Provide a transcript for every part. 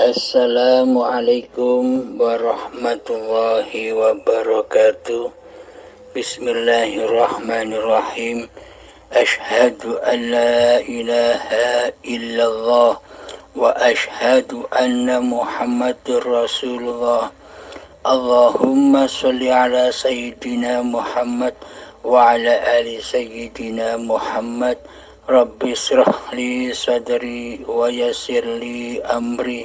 Assalamualaikum warahmatullahi wabarakatuh. Bismillahirrahmanirrahim. Ashhadu an la ilaha illallah wa ashhadu anna Muhammadur Rasulullah. Allahumma sholli ala sayyidina Muhammad wa ala ali sayyidina Muhammad. Rabbi shrah li sadri wa yassir li amri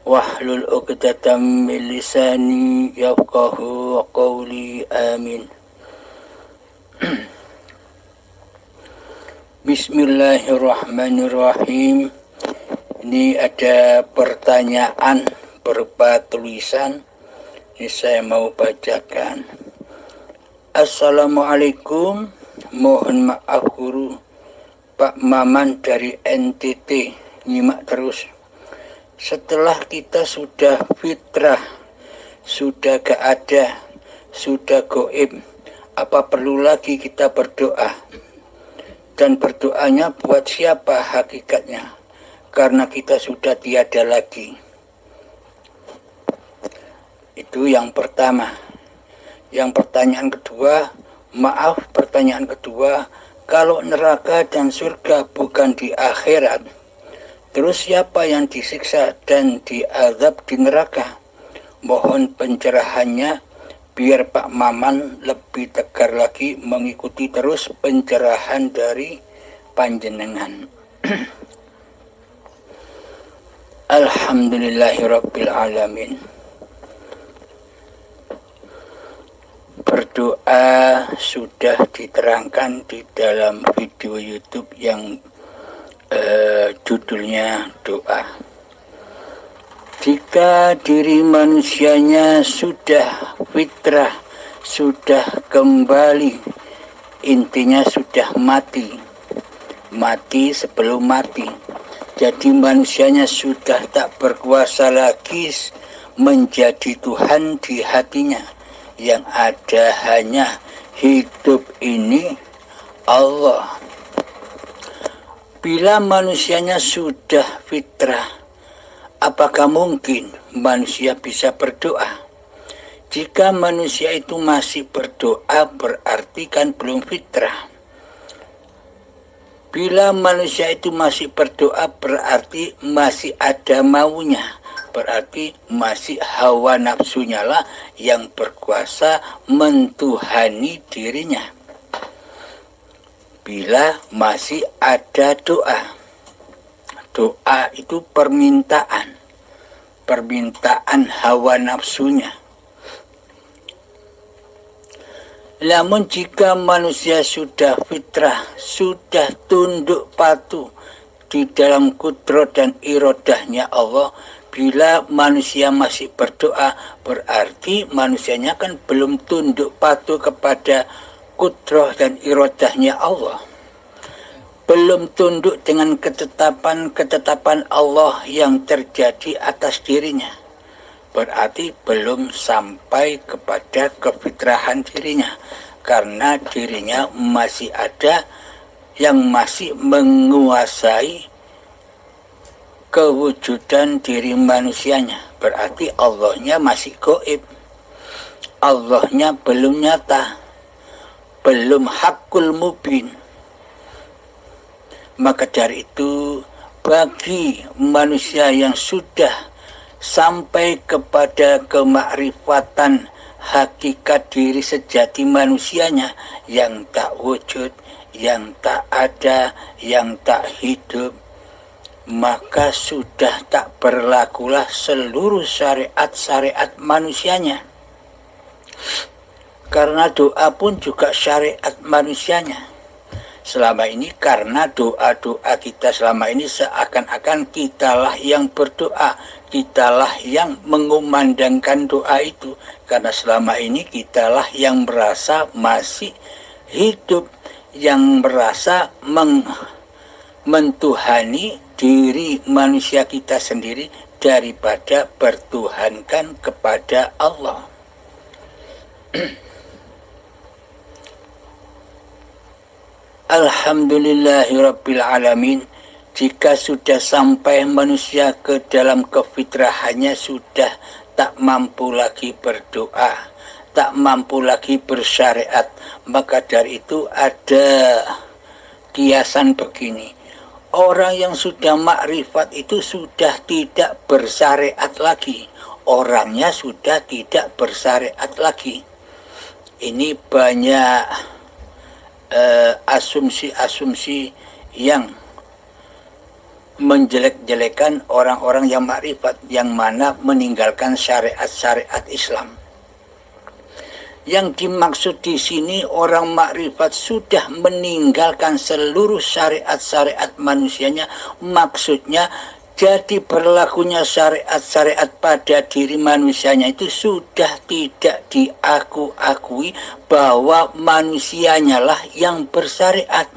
wahlul 'uqdatam min lisani yafqahu qawli. Amin. Bismillahirrahmanirrahim. Ini ada pertanyaan berupa tulisan. Ini saya mau bacakan. Assalamualaikum. Mohon maaf guru, Pak Maman dari NTT, nyimak terus. Setelah kita sudah fitrah, sudah gak ada, sudah goib, apa perlu lagi kita berdoa? Dan berdoanya buat siapa hakikatnya? Karena kita sudah tiada lagi. Itu yang pertama. Yang pertanyaan kedua, kalau neraka dan surga bukan di akhirat, terus siapa yang disiksa dan diazab di neraka? Mohon pencerahannya biar Pak Maman lebih tegar lagi mengikuti terus pencerahan dari panjenengan. Alhamdulillahirabbil alamin. Berdoa sudah diterangkan di dalam video YouTube yang judulnya doa. Jika diri manusianya sudah fitrah, sudah kembali, intinya sudah mati sebelum mati. Jadi manusianya sudah tak berkuasa lagi menjadi Tuhan di hatinya. Yang ada hanya hidup ini Allah. Bila manusianya sudah fitrah, apakah mungkin manusia bisa berdoa? Jika manusia itu masih berdoa, berarti kan belum fitrah. Bila manusia itu masih berdoa, berarti masih ada maunya. Berarti masih hawa nafsunya lah yang berkuasa mentuhani dirinya. Bila masih ada doa. Doa itu permintaan hawa nafsunya. Namun jika manusia sudah fitrah, sudah tunduk patuh di dalam kudrat dan irodahnya Allah, bila manusia masih berdoa, berarti manusianya kan belum tunduk patuh kepada kudrah dan irodahnya Allah. Belum tunduk dengan ketetapan Allah yang terjadi atas dirinya. Berarti belum sampai kepada kefitrahan dirinya. Karena dirinya masih ada yang masih menguasai kewujudan diri manusianya. Berarti Allahnya masih gaib. Allahnya belum nyata. Belum hakul mubin. Maka dari itu, bagi manusia yang sudah sampai kepada kemakrifatan hakikat diri sejati manusianya yang tak wujud, yang tak ada, yang tak hidup, maka sudah tak berlakulah seluruh syariat-syariat manusianya. Karena doa pun juga syariat manusianya. Selama ini karena doa-doa kita selama ini seakan-akan kitalah yang berdoa, kitalah yang mengumandangkan doa itu. Karena selama ini kitalah yang merasa masih hidup, yang merasa mentuhani diri manusia kita sendiri daripada bertuhankan kepada Allah. Alhamdulillahirabbil alamin. Jika sudah sampai manusia ke dalam kefitrahannya, sudah tak mampu lagi berdoa, tak mampu lagi bersyariat. Maka dari itu ada kiasan begini. Orang yang sudah makrifat itu sudah tidak bersyariat lagi. Orangnya sudah tidak bersyariat lagi. Ini banyak asumsi-asumsi yang menjelek-jelekan orang-orang yang makrifat, yang mana meninggalkan syariat-syariat Islam. Yang dimaksud di sini orang makrifat sudah meninggalkan seluruh syariat-syariat manusianya. Maksudnya jadi berlakunya syariat-syariat pada diri manusianya itu sudah tidak diakui bahwa manusianya lah yang bersyariat.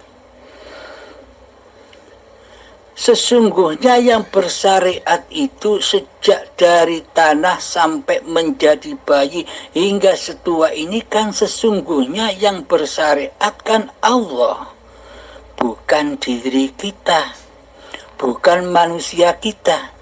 Sesungguhnya yang bersyariat itu sejak dari tanah sampai menjadi bayi hingga setua ini kan sesungguhnya yang bersyariat kan Allah, bukan diri kita, bukan manusia kita.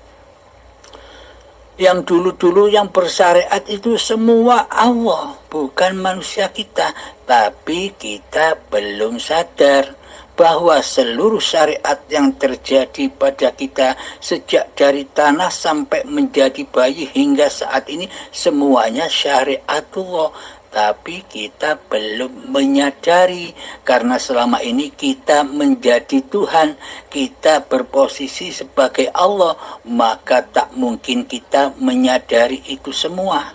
Yang dulu-dulu yang bersyariat itu semua Allah, bukan manusia kita. Tapi kita belum sadar bahwa seluruh syariat yang terjadi pada kita sejak dari tanah sampai menjadi bayi hingga saat ini semuanya syariatullah. Tapi kita belum menyadari karena selama ini kita menjadi Tuhan, kita berposisi sebagai Allah, maka tak mungkin kita menyadari itu semua.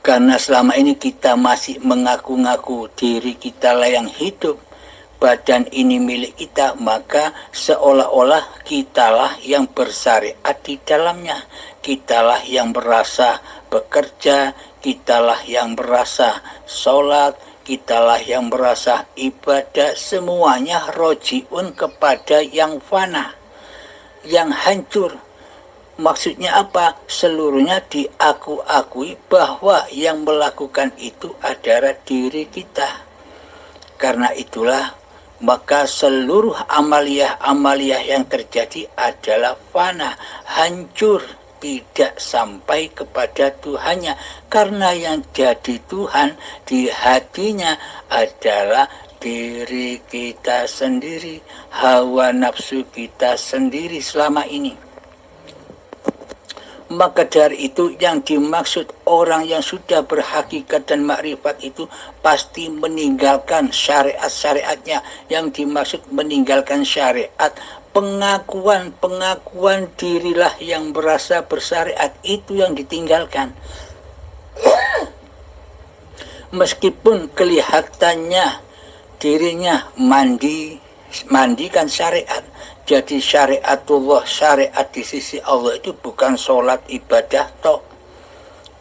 Karena selama ini kita masih mengaku-ngaku diri kita lah yang hidup, badan ini milik kita, maka seolah-olah kitalah yang bersyariat di dalamnya. Kitalah yang berasa bekerja, kitalah yang berasa sholat, kitalah yang berasa ibadah, semuanya rojiun kepada yang fana, yang hancur. Maksudnya apa? Seluruhnya diakui bahwa yang melakukan itu adalah diri kita. Karena itulah maka seluruh amaliyah-amaliyah yang terjadi adalah fana, hancur, tidak sampai kepada Tuhannya. Karena yang jadi Tuhan di hatinya adalah diri kita sendiri, hawa nafsu kita sendiri selama ini. Maka dari itu yang dimaksud orang yang sudah berhakikat dan makrifat itu pasti meninggalkan syariat-syariatnya. Yang dimaksud meninggalkan syariat, pengakuan dirilah yang berasa bersyariat, itu yang ditinggalkan. Meskipun kelihatannya dirinya mandikan syariat. Jadi syariatullah, syariat di sisi Allah itu bukan sholat ibadah toh.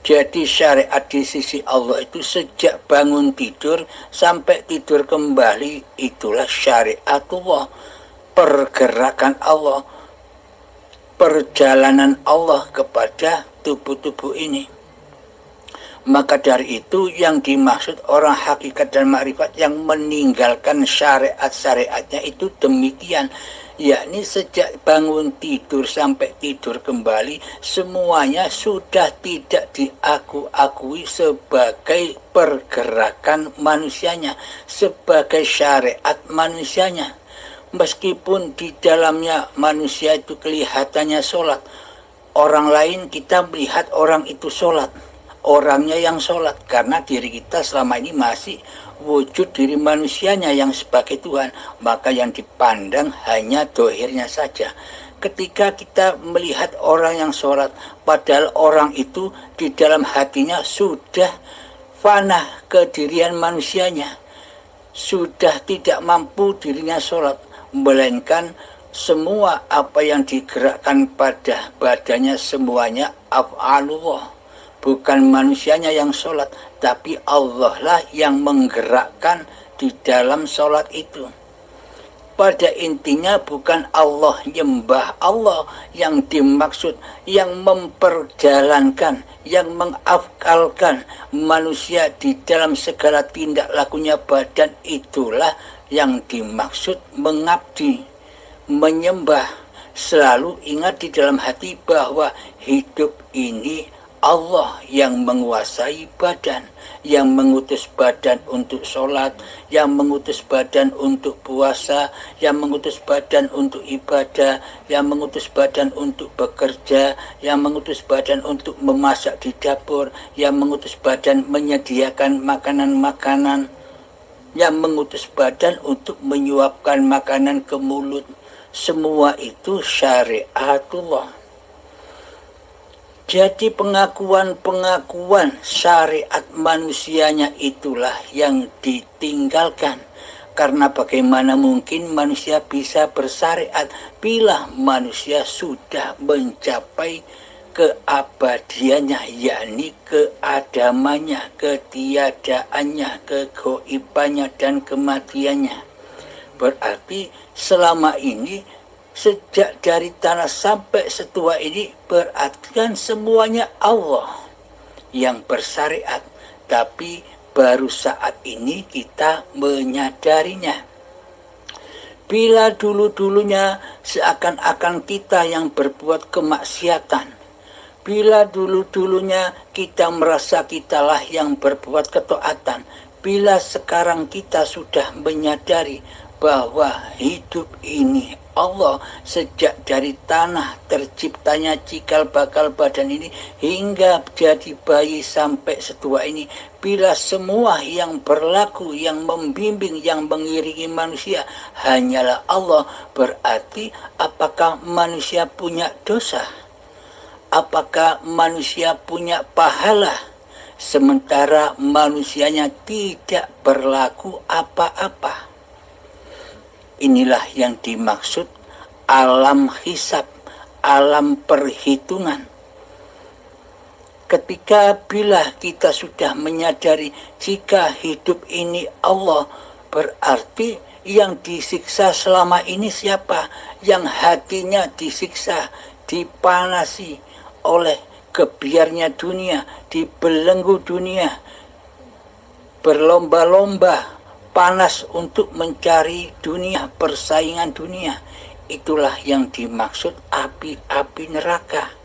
Jadi syariat di sisi Allah itu sejak bangun tidur sampai tidur kembali, itulah syariatullah. Pergerakan Allah, perjalanan Allah kepada tubuh-tubuh ini. Maka dari itu yang dimaksud orang hakikat dan makrifat yang meninggalkan syariat-syariatnya itu demikian. Yakni sejak bangun tidur sampai tidur kembali, semuanya sudah tidak diakui sebagai pergerakan manusianya, sebagai syariat manusianya. Meskipun di dalamnya manusia itu kelihatannya sholat, orang lain kita melihat orang itu sholat, orangnya yang sholat, karena diri kita selama ini masih wujud diri manusianya yang sebagai Tuhan, maka yang dipandang hanya dohirnya saja. Ketika kita melihat orang yang sholat, padahal orang itu di dalam hatinya sudah fana kedirian manusianya, sudah tidak mampu dirinya sholat, melainkan semua apa yang digerakkan pada badannya semuanya af'alullah. Bukan manusianya yang sholat, tapi Allah lah yang menggerakkan di dalam sholat itu. pada intinya bukan Allah nyembah Allah yang dimaksud, yang memperjalankan, yang mengafalkan manusia di dalam segala tindak lakunya badan, itulah yang dimaksud mengabdi, menyembah. Selalu ingat di dalam hati bahwa hidup ini Allah yang menguasai badan, yang mengutus badan untuk sholat, yang mengutus badan untuk puasa, yang mengutus badan untuk ibadah, yang mengutus badan untuk bekerja, yang mengutus badan untuk memasak di dapur, yang mengutus badan menyediakan makanan-makanan, yang mengutus badan untuk menyuapkan makanan ke mulut. Semua itu syariatullah. Jadi pengakuan-pengakuan syariat manusianya itulah yang ditinggalkan. Karena bagaimana mungkin manusia bisa bersyariat bila manusia sudah mencapai keabadiannya, yakni keadamannya, ketiadaannya, kegoibannya, dan kematiannya. Berarti selama ini, sejak dari tanah sampai setua ini, berarti kan semuanya Allah yang bersyariat. Tapi baru saat ini kita menyadarinya. Bila dulu-dulunya seakan-akan kita yang berbuat kemaksiatan, bila dulu-dulunya kita merasa kitalah yang berbuat ketaatan, bila sekarang kita sudah menyadari bahwa hidup ini Allah, sejak dari tanah terciptanya cikal bakal badan ini hingga jadi bayi sampai setua ini, bila semua yang berlaku, yang membimbing, yang mengiringi manusia hanyalah Allah, berarti apakah manusia punya dosa? Apakah manusia punya pahala? Sementara manusianya tidak berlaku apa-apa. Inilah yang dimaksud alam hisab, alam perhitungan. Ketika bila kita sudah menyadari jika hidup ini Allah, berarti yang disiksa selama ini siapa? Yang hatinya disiksa, dipanasi oleh kebiarnya dunia, dibelenggu dunia, berlomba-lomba panas untuk mencari dunia, persaingan dunia. Itulah yang dimaksud api-api neraka.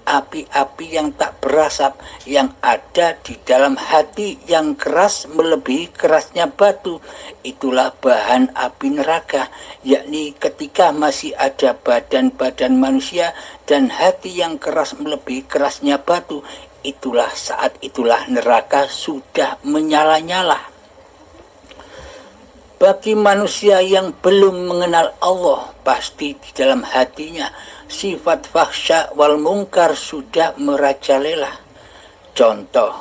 Api-api yang tak berasap, yang ada di dalam hati, yang keras melebihi kerasnya batu. Itulah bahan api neraka, yakni ketika masih ada badan-badan manusia dan hati yang keras melebihi kerasnya batu, itulah saat itulah neraka sudah menyala-nyala. Bagi manusia yang belum mengenal Allah, pasti di dalam hatinya sifat fahsya wal mungkar sudah merajalela. Contoh,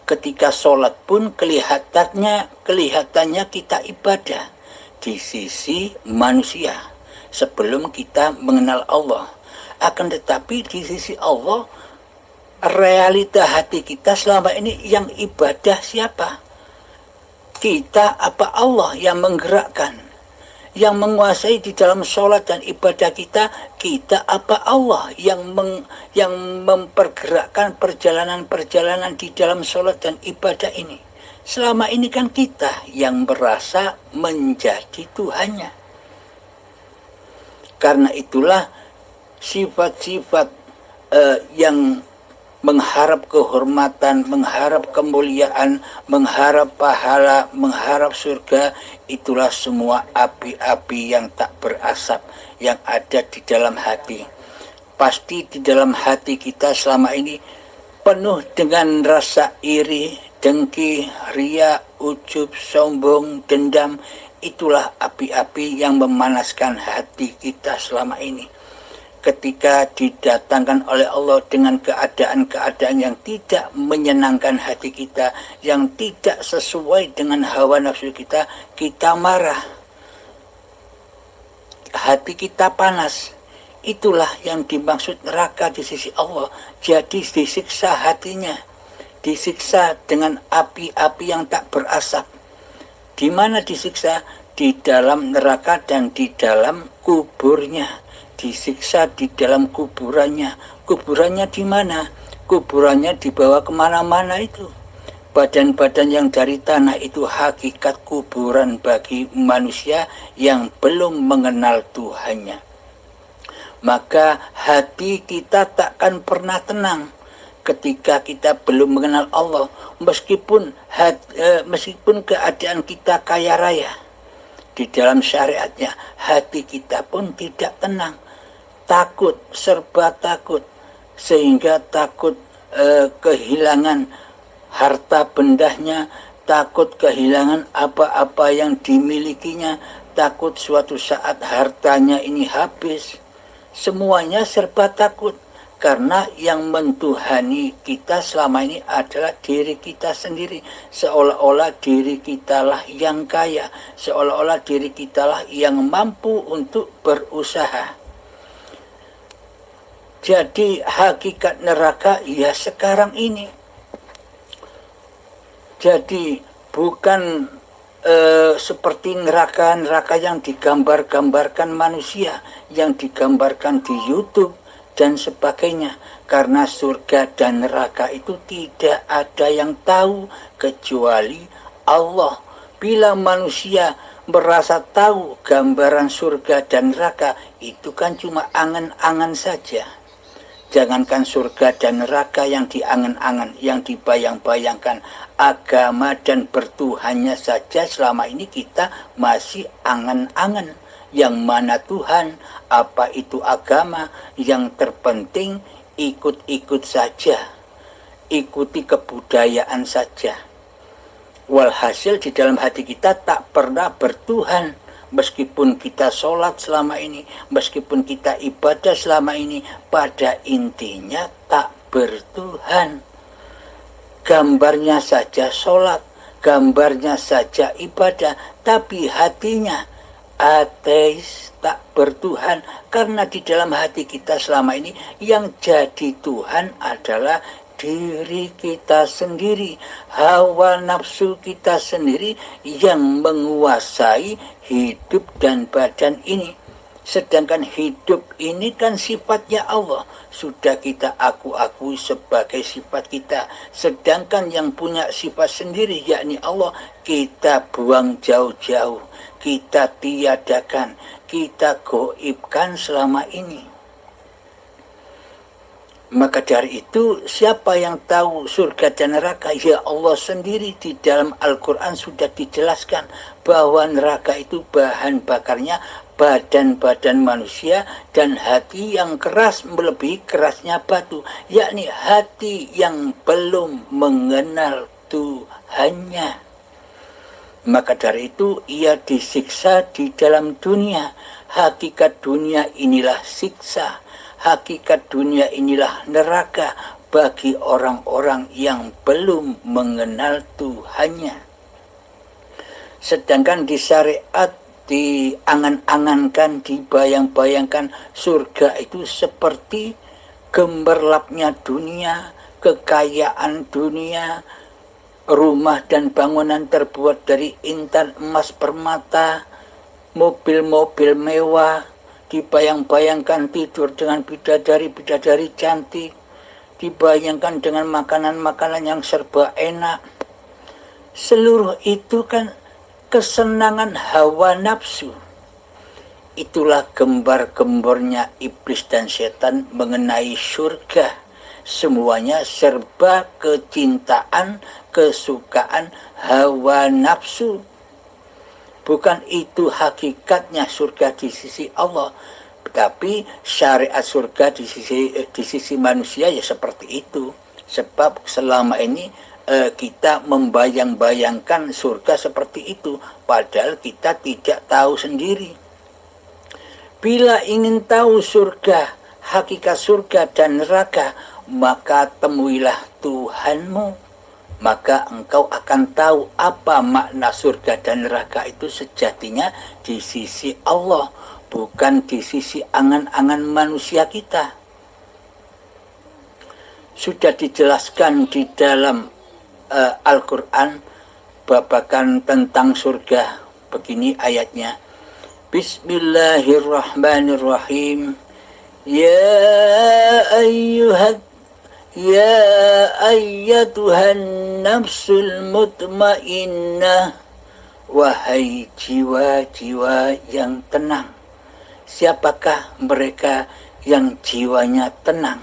ketika sholat pun kelihatannya kita ibadah di sisi manusia sebelum kita mengenal Allah. Akan tetapi di sisi Allah, realita hati kita selama ini yang ibadah siapa? Kita apa Allah yang menggerakkan, yang menguasai di dalam sholat dan ibadah kita? Kita apa Allah yang mempergerakkan perjalanan-perjalanan di dalam sholat dan ibadah ini? Selama ini kan kita yang merasa menjadi Tuhannya. Karena itulah sifat-sifat yang mengharap kehormatan, mengharap kemuliaan, mengharap pahala, mengharap surga, itulah semua api-api yang tak berasap yang ada di dalam hati. Pasti di dalam hati kita selama ini penuh dengan rasa iri, dengki, ria, ujub, sombong, dendam. Itulah api-api yang memanaskan hati kita selama ini. Ketika didatangkan oleh Allah dengan keadaan-keadaan yang tidak menyenangkan hati kita, yang tidak sesuai dengan hawa nafsu kita, kita marah. Hati kita panas. Itulah yang dimaksud neraka di sisi Allah. Jadi disiksa hatinya, disiksa dengan api-api yang tak berasap. Di mana disiksa? di dalam neraka dan di dalam kuburnya, disiksa di dalam kuburannya. Kuburannya di mana? Kuburannya dibawa kemana-mana itu. Badan-badan yang dari tanah itu hakikat kuburan bagi manusia yang belum mengenal Tuhannya. Maka hati kita takkan pernah tenang ketika kita belum mengenal Allah, meskipun keadaan kita kaya raya. Di dalam syariatnya, hati kita pun tidak tenang, takut, serba takut, sehingga takut kehilangan harta bendanya, takut kehilangan apa-apa yang dimilikinya, takut suatu saat hartanya ini habis. Semuanya serba takut, karena yang mentuhani kita selama ini adalah diri kita sendiri. Seolah-olah diri kitalah yang kaya, seolah-olah diri kitalah yang mampu untuk berusaha. Jadi hakikat neraka ya sekarang ini. Jadi bukan seperti neraka-neraka yang digambar-gambarkan manusia, yang digambarkan di YouTube dan sebagainya. Karena surga dan neraka itu tidak ada yang tahu kecuali Allah. Bila manusia merasa tahu gambaran surga dan neraka, itu kan cuma angan-angan saja. Jangankan surga dan neraka yang diangan-angan, yang dibayang-bayangkan, agama dan bertuhannya saja selama ini kita masih angan-angan. Yang mana Tuhan, apa itu agama, yang terpenting ikut-ikut saja, ikuti kebudayaan saja. Walhasil di dalam hati kita tak pernah bertuhan. Meskipun kita sholat selama ini, meskipun kita ibadah selama ini, pada intinya tak bertuhan. Gambarnya saja sholat, gambarnya saja ibadah, tapi hatinya ateis, tak bertuhan. Karena di dalam hati kita selama ini yang jadi Tuhan adalah diri kita sendiri, hawa nafsu kita sendiri yang menguasai hidup dan badan ini. Sedangkan hidup ini kan sifatnya Allah, sudah kita akui sebagai sifat kita. Sedangkan yang punya sifat sendiri yakni Allah, kita buang jauh-jauh, kita tiadakan, kita goibkan selama ini. Maka dari itu, siapa yang tahu surga dan neraka? Ya Allah sendiri. Di dalam Al-Quran sudah dijelaskan bahwa neraka itu bahan bakarnya badan-badan manusia dan hati yang keras melebihi kerasnya batu, yakni hati yang belum mengenal Tuhannya. Maka dari itu ia disiksa di dalam dunia. Hakikat dunia inilah siksa. Hakikat dunia inilah neraka bagi orang-orang yang belum mengenal Tuhannya. Sedangkan di syariat diangan-angankan, dibayang-bayangkan surga itu seperti gemerlapnya dunia, kekayaan dunia, rumah dan bangunan terbuat dari intan emas permata, mobil-mobil mewah, dibayang-bayangkan tidur dengan bidadari-bidadari cantik, dibayangkan dengan makanan-makanan yang serba enak. Seluruh itu kan kesenangan hawa nafsu. Itulah gembar-gembornya iblis dan setan mengenai surga. Semuanya serba kecintaan, kesukaan, hawa nafsu. Bukan itu hakikatnya surga di sisi Allah. Tapi syariat surga di sisi manusia ya seperti itu. Sebab selama ini kita membayang-bayangkan surga seperti itu. Padahal kita tidak tahu sendiri. Bila ingin tahu surga, hakikat surga dan neraka, maka temuilah Tuhanmu. Maka engkau akan tahu apa makna surga dan neraka itu sejatinya di sisi Allah, bukan di sisi angan-angan manusia kita. Sudah dijelaskan di dalam Al-Quran babakan tentang surga Begini ayatnya. Bismillahirrahmanirrahim. Ya ayyatuhan nafsul mutmainnah. Wahai jiwa-jiwa yang tenang. Siapakah mereka yang jiwanya tenang?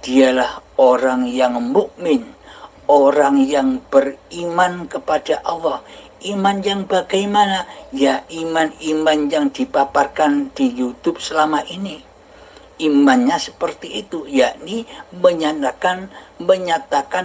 Dialah orang yang mukmin, orang yang beriman kepada Allah. Iman yang bagaimana? Ya, iman-iman yang dipaparkan di YouTube selama ini. Imannya seperti itu, yakni menyatakan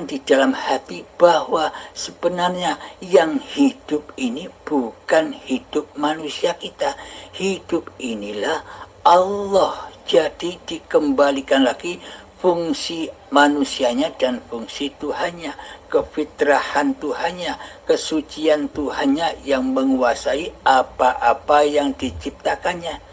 di dalam hati bahwa sebenarnya yang hidup ini bukan hidup manusia kita. Hidup inilah Allah. Jadi dikembalikan lagi fungsi manusianya dan fungsi Tuhannya, kefitrahan Tuhannya, kesucian Tuhannya yang menguasai apa-apa yang diciptakannya.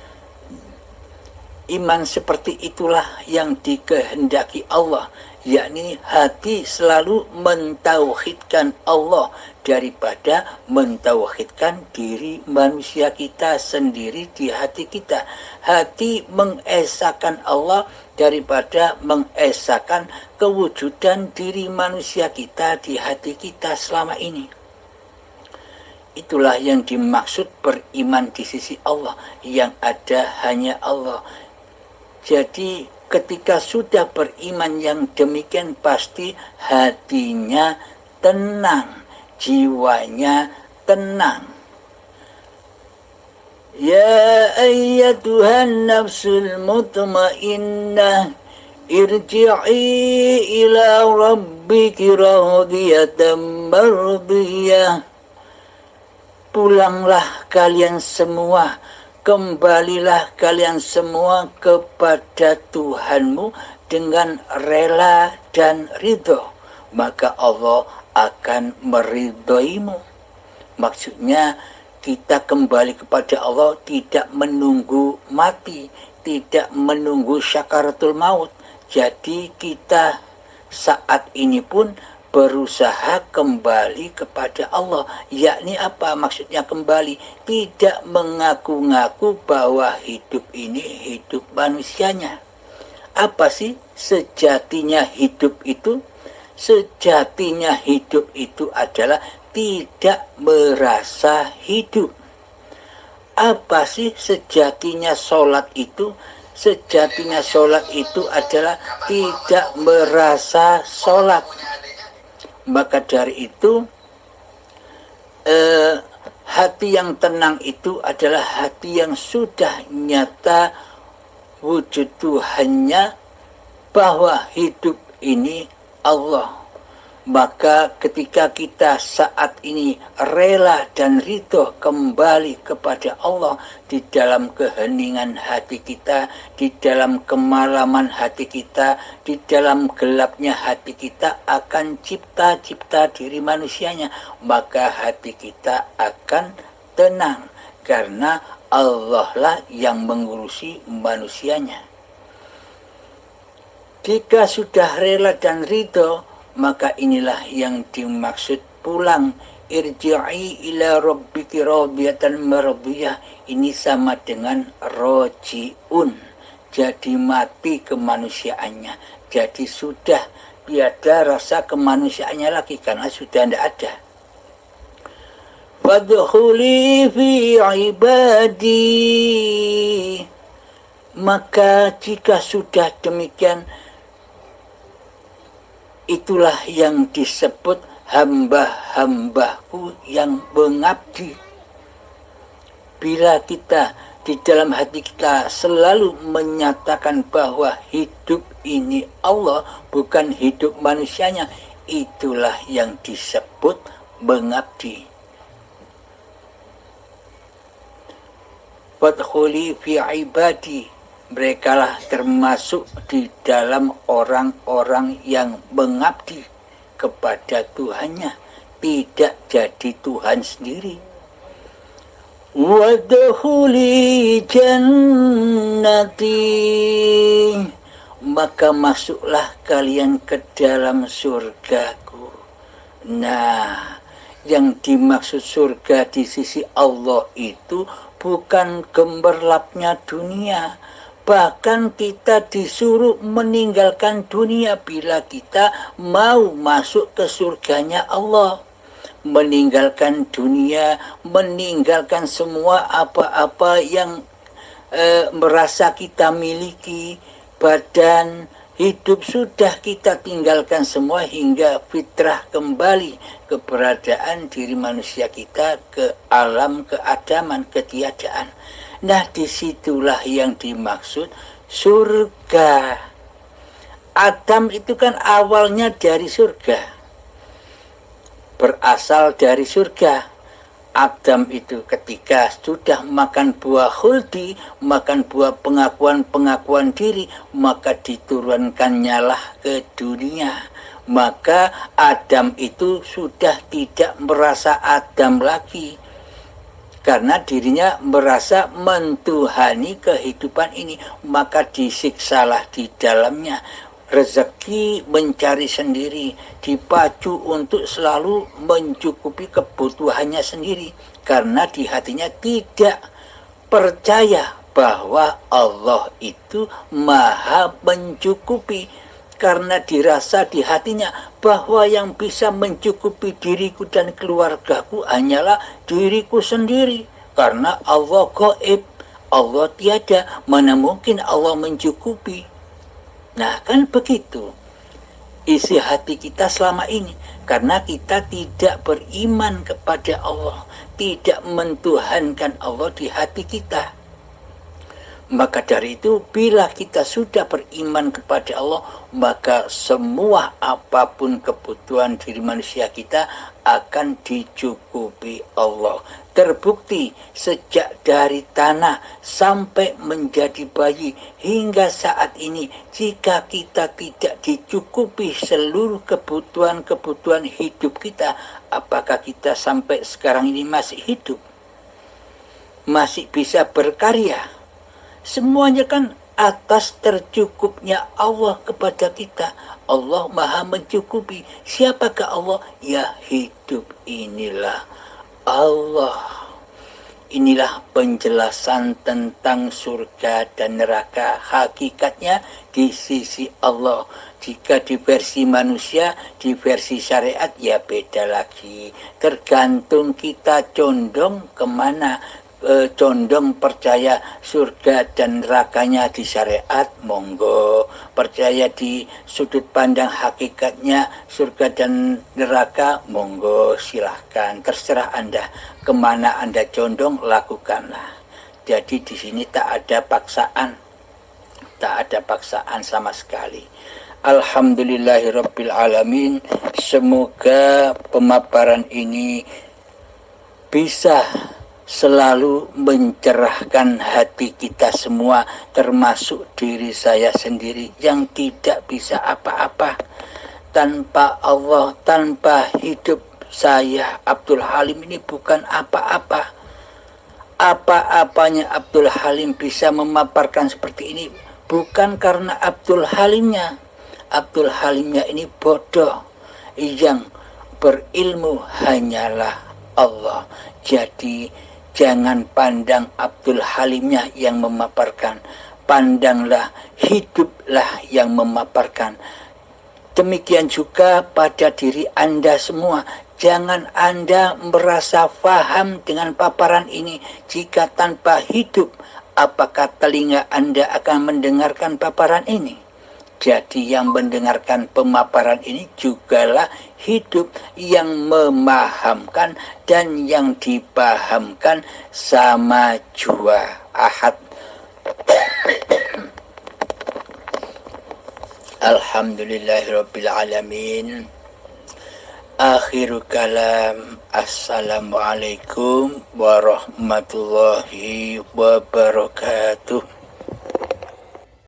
Iman seperti itulah yang dikehendaki Allah, yakni hati selalu mentauhidkan Allah daripada mentauhidkan diri manusia kita sendiri di hati kita. Hati mengesahkan Allah daripada mengesahkan kewujudan diri manusia kita di hati kita selama ini. Itulah yang dimaksud beriman di sisi Allah, yang ada hanya Allah. Jadi ketika sudah beriman yang demikian, pasti hatinya tenang, jiwanya tenang. Ya ayyatuhan nafsul mutmainnah, irji'i ila rabbiki radiyatan mardiyah. Pulanglah kalian semua, kembalilah kalian semua kepada Tuhanmu dengan rela dan ridho, maka Allah akan meridhoimu. Maksudnya kita kembali kepada Allah tidak menunggu mati, tidak menunggu syakaratul maut. Jadi kita saat ini pun berusaha kembali kepada Allah. Yakni apa maksudnya kembali? Tidak mengaku-ngaku bahwa hidup ini hidup manusianya. Apa sih sejatinya hidup itu? Sejatinya hidup itu adalah tidak merasa hidup. Apa sih sejatinya sholat itu? Sejatinya sholat itu adalah tidak merasa sholat. Maka dari itu hati yang tenang itu adalah hati yang sudah nyata wujud Tuhannya, bahwa hidup ini Allah. Maka ketika kita saat ini rela dan ridho kembali kepada Allah, di dalam keheningan hati kita, di dalam kemalaman hati kita, di dalam gelapnya hati kita akan cipta-cipta diri manusianya, maka hati kita akan tenang karena Allah lah yang mengurusi manusianya. Jika sudah rela dan ridho, maka inilah yang dimaksud pulang. Irji'i ila rabbiki radiyatan mardiyah. Ini sama dengan roji'un, jadi mati kemanusiaannya. Jadi sudah tiada rasa kemanusiaannya lagi karena sudah tidak ada. Fadkhuli fi ibadi. Maka jika sudah demikian, itulah yang disebut hamba-hambaku yang mengabdi. Bila kita di dalam hati kita selalu menyatakan bahwa hidup ini Allah, bukan hidup manusianya, itulah yang disebut mengabdi. Fadkhuli fi ibadi. Merekalah termasuk di dalam orang-orang yang mengabdi kepada Tuhannya, tidak jadi Tuhan sendiri. Wadkhuli jannati. Maka masuklah kalian ke dalam surgaku. Nah, Yang dimaksud surga di sisi Allah itu bukan gemerlapnya dunia. Bahkan kita disuruh meninggalkan dunia bila kita mau masuk ke surganya Allah. Meninggalkan dunia, meninggalkan semua apa-apa yang merasa kita miliki, badan, hidup sudah kita tinggalkan semua hingga fitrah kembali keberadaan diri manusia kita ke alam keadaman, ketiadaan. Nah, disitulah yang dimaksud surga. Adam itu kan awalnya dari surga, berasal dari surga. Adam itu ketika sudah makan buah khuldi, makan buah pengakuan diri, maka diturunkannya lah ke dunia. Maka Adam itu sudah tidak merasa Adam lagi, karena dirinya merasa mentuhani kehidupan ini, maka disiksalah di dalamnya. Rezeki mencari sendiri, dipacu untuk selalu mencukupi kebutuhannya sendiri, karena di hatinya tidak percaya bahwa Allah itu maha mencukupi, karena dirasa di hatinya bahwa yang bisa mencukupi diriku dan keluargaku hanyalah diriku sendiri, karena Allah gaib, Allah tiada, mana mungkin Allah mencukupi. Nah, kan begitu isi hati kita selama ini, karena kita tidak beriman kepada Allah, tidak mentuhankan Allah di hati kita. Maka dari itu, bila kita sudah beriman kepada Allah, maka semua apapun kebutuhan diri manusia kita akan dicukupi Allah. Terbukti sejak dari tanah sampai menjadi bayi hingga saat ini, jika kita tidak dicukupi seluruh kebutuhan hidup kita, apakah kita sampai sekarang ini masih hidup? Masih bisa berkarya? Semuanya kan atas tercukupnya Allah kepada kita. Allah maha mencukupi. Siapakah Allah? Ya, hidup inilah Allah. Inilah penjelasan tentang surga dan neraka. Hakikatnya di sisi Allah. Jika di versi manusia, di versi syariat, ya beda lagi. Tergantung kita condong kemana. Condong percaya surga dan nerakanya di syariat, monggo. Percaya di sudut pandang hakikatnya surga dan neraka, monggo, silahkan, terserah Anda. Kemana Anda condong, lakukanlah. Jadi di sini tak ada paksaan, tak ada paksaan sama sekali. Alhamdulillahirabbil alamin. Semoga pemaparan ini bisa selalu mencerahkan hati kita semua, termasuk diri saya sendiri yang tidak bisa apa-apa. Tanpa Allah, tanpa hidup saya, Abdul Halim ini bukan apa-apa. Apa-apanya Abdul Halim bisa memaparkan seperti ini bukan karena Abdul Halimnya. Abdul Halimnya ini bodoh, yang berilmu hanyalah Allah. Jadi jangan pandang Abdul Halimnya yang memaparkan, pandanglah, hiduplah yang memaparkan. Demikian juga pada diri Anda semua. Jangan Anda merasa paham dengan paparan ini. Jika tanpa hidup, apakah telinga Anda akan mendengarkan paparan ini? Jadi yang mendengarkan pemaparan ini jugalah hidup, yang memahamkan dan yang dipahamkan sama jua. Ahad. Alhamdulillahirabbil alamin. Akhiru kalam. Assalamualaikum warahmatullahi wabarakatuh.